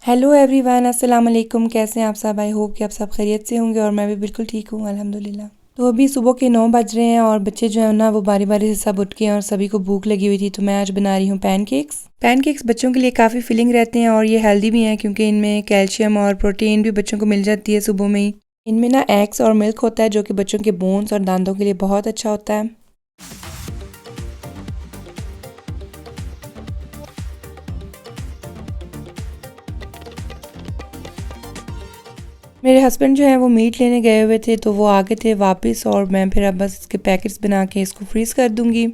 Hello everyone, अस्सलाम वालेकुम। कैसे हैं आप सब? आई होप कि आप सब खैरियत से होंगे और मैं भी बिल्कुल ठीक हूँ अल्हम्दुलिल्लाह। तो अभी सुबह के 9 बज रहे हैं और बच्चे जो है ना वो बारी बारी से सब उठ के हैं और सभी को भूख लगी हुई थी। तो मैं आज बना रही हूँ पैनकेक्स। पैनकेक्स बच्चों के लिए काफ़ी फिलिंग रहते हैं और ये हेल्दी भी हैं क्योंकि इनमें कैल्शियम और प्रोटीन भी बच्चों को मिल जाती है सुबह में ही। इनमें ना एग्स और मिल्क होता है जो कि बच्चों के बोन्स और दांतों के लिए बहुत अच्छा होता है। मेरे हस्बैंड जो है वो मीट लेने गए हुए थे तो वो आ गए थे वापस और मैं फिर अब बस इसके पैकेट्स बना के इसको फ्रीज़ कर दूंगी।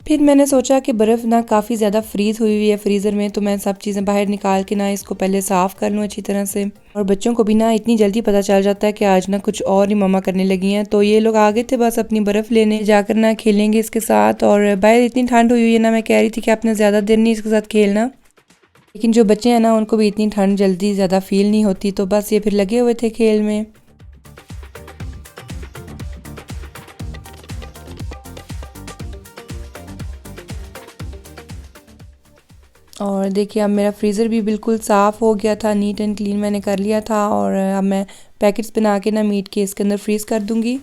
फिर मैंने सोचा कि बर्फ़ ना काफ़ी ज़्यादा फ्रीज़ हुई हुई है फ्रीज़र में, तो मैं सब चीज़ें बाहर निकाल के ना इसको पहले साफ़ कर लूँ अच्छी तरह से। और बच्चों को भी ना इतनी जल्दी पता चल जाता है कि आज ना कुछ और ही मम्मा करने लगी हैं। तो ये लोग आ गए थे बस अपनी बर्फ़ लेने, जाकर ना खेलेंगे इसके साथ। और बाहर इतनी ठंड हुई हुई है ना, मैं कह रही थी कि आपने ज़्यादा देर नहीं इसके साथ खेलना, लेकिन जो बच्चे हैं ना उनको भी इतनी ठंड जल्दी ज़्यादा फील नहीं होती। तो बस ये फिर लगे हुए थे खेल में। और देखिए अब मेरा फ्रीज़र भी बिल्कुल साफ़ हो गया था, नीट एंड क्लीन मैंने कर लिया था। और अब मैं पैकेट्स बना के ना मीट के इसके अंदर फ्रीज़ कर दूंगी।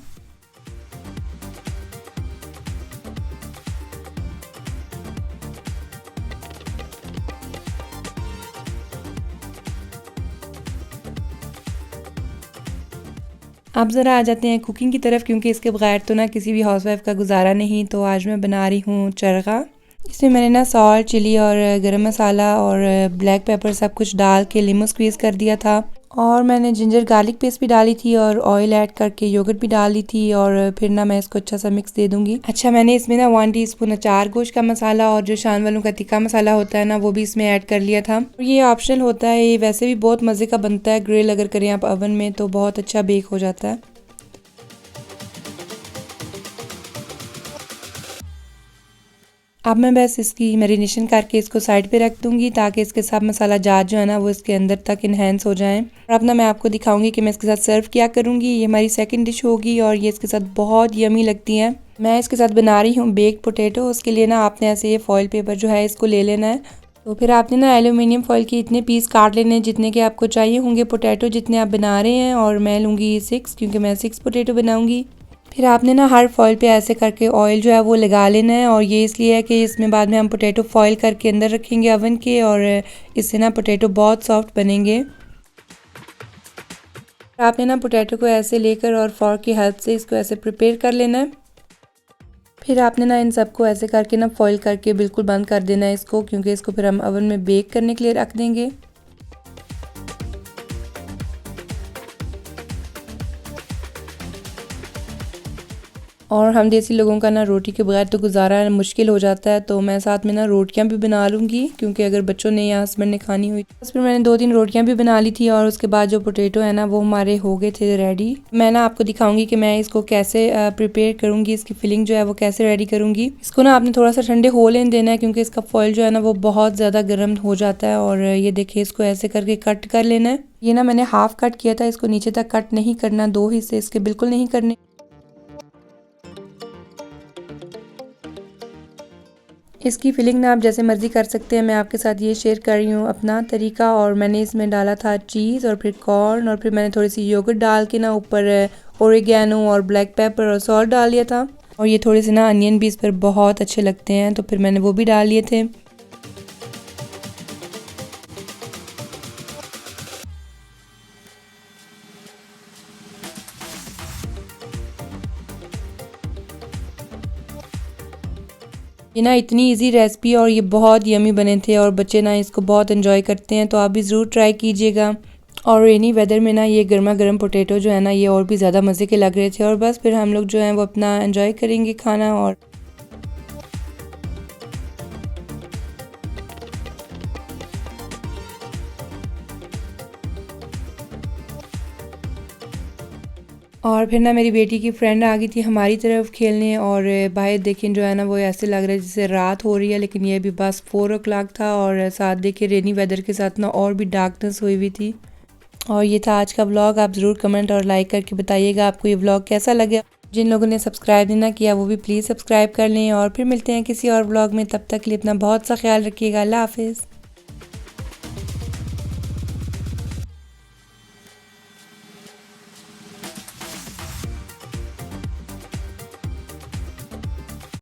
अब ज़रा आ जाते हैं कुकिंग की तरफ, क्योंकि इसके बगैर तो ना किसी भी हाउसवाइफ का गुजारा नहीं। तो आज मैं बना रही हूँ चरगा। इसमें मैंने ना सॉल्ट, चिली और गरम मसाला और ब्लैक पेपर सब कुछ डाल के लीमू स्क्वीज़ कर दिया था। और मैंने जिंजर गार्लिक पेस्ट भी डाली थी और ऑयल ऐड करके योगर्ट भी डाल दी थी। और फिर ना मैं इसको अच्छा सा मिक्स दे दूंगी। अच्छा, मैंने इसमें ना 1 टीस्पून अचार गोश्त का मसाला और जो शान वालों का तिक्का मसाला होता है ना वो भी इसमें ऐड कर लिया था। और ये ऑप्शनल होता है, ये वैसे भी बहुत मज़े का बनता है। ग्रिल अगर करें आप ओवन में तो बहुत अच्छा बेक हो जाता है। अब मैं बस इसकी मैरिनेशन करके इसको साइड पे रख दूंगी ताकि इसके सब मसाला जात जो है ना वो इसके अंदर तक इन्हेंस हो जाएं। और अब ना मैं आपको दिखाऊंगी कि मैं इसके साथ सर्व क्या करूंगी। ये हमारी सेकंड डिश होगी और ये इसके साथ बहुत यमी लगती है। मैं इसके साथ बना रही हूँ बेक्ड पोटैटो। उसके लिए ना आपने ऐसे ये फॉइल पेपर जो है इसको ले लेना है। तो फिर आपने ना एल्यूमिनियम फॉइल के इतने पीस काट लेने हैं जितने के आपको चाहिए होंगे पोटैटो, जितने आप बना रहे हैं। और मैं लूँगी 6, क्योंकि मैं 6 पोटैटो बनाऊँगी। फिर आपने ना हर फॉइल पे ऐसे करके ऑयल जो है वो लगा लेना है। और ये इसलिए है कि इसमें बाद में हम पोटैटो फॉइल करके अंदर रखेंगे ओवन के, और इससे ना पोटैटो बहुत सॉफ्ट बनेंगे। आपने ना पोटैटो को ऐसे लेकर और फॉर्क की हेल्प से इसको ऐसे प्रिपेयर कर लेना है। फिर आपने ना इन सबको ऐसे करके ना फॉइल करके बिल्कुल बंद कर देना है इसको, क्योंकि इसको फिर हम ओवन में बेक करने के लिए रख देंगे। और हम देसी लोगों का ना रोटी के बगैर तो गुजारा मुश्किल हो जाता है। तो मैं साथ में ना रोटियां भी बना लूँगी, क्योंकि अगर बच्चों ने या हस्बैंड ने खानी हुई। बस फिर मैंने 2-3 रोटियां भी बना ली थी। और उसके बाद जो पोटैटो है ना वो हमारे हो गए थे रेडी। मैं ना आपको दिखाऊंगी कि मैं इसको कैसे प्रिपेयर करूँगी, इसकी फिलिंग जो है वो कैसे रेडी करूँगी। इसको ना आपने थोड़ा सा ठंडे हो लेने देना है, क्योंकि इसका फॉइल जो है ना वो बहुत ज़्यादा गर्म हो जाता है। और ये देखिए इसको ऐसे करके कट कर लेना है। ये ना मैंने हाफ कट किया था, इसको नीचे तक कट नहीं करना, 2 हिस्से इसके बिल्कुल नहीं करने। इसकी फिलिंग ना आप जैसे मर्ज़ी कर सकते हैं। मैं आपके साथ ये शेयर कर रही हूँ अपना तरीका। और मैंने इसमें डाला था चीज़ और फिर कॉर्न, और फिर मैंने थोड़ी सी योगर्ट डाल के ना ऊपर ओरिगैनो और ब्लैक पेपर और सॉल्ट डाल लिया था। और ये थोड़े से ना अनियन भी इस पर बहुत अच्छे लगते हैं, तो फिर मैंने वो भी डाल लिए थे। ये ना इतनी इजी रेसिपी और ये बहुत यमी बने थे और बच्चे ना इसको बहुत एंजॉय करते हैं। तो आप भी ज़रूर ट्राई कीजिएगा। और रेनी वेदर में ना ये गर्मा गर्म पोटैटो जो है ना ये और भी ज़्यादा मज़े के लग रहे थे। और बस फिर हम लोग जो हैं वो अपना एंजॉय करेंगे खाना। और फिर ना मेरी बेटी की फ्रेंड आ गई थी हमारी तरफ खेलने। और बाहर देखें जो है ना वो ऐसे लग रहा है जैसे रात हो रही है, लेकिन ये भी बस 4 o'clock था। और साथ देखिए रेनी वेदर के साथ ना और भी डार्कनेस हुई हुई थी। और ये था आज का व्लॉग। आप ज़रूर कमेंट और लाइक करके बताइएगा आपको ये व्लॉग कैसा लगा। जिन लोगों ने सब्सक्राइब नहीं किया वो भी प्लीज़ सब्सक्राइब कर लें और फिर मिलते हैं किसी और व्लॉग में। तब तक के लिए अपना बहुत सा ख्याल रखिएगा। अल्लाह हाफिज़।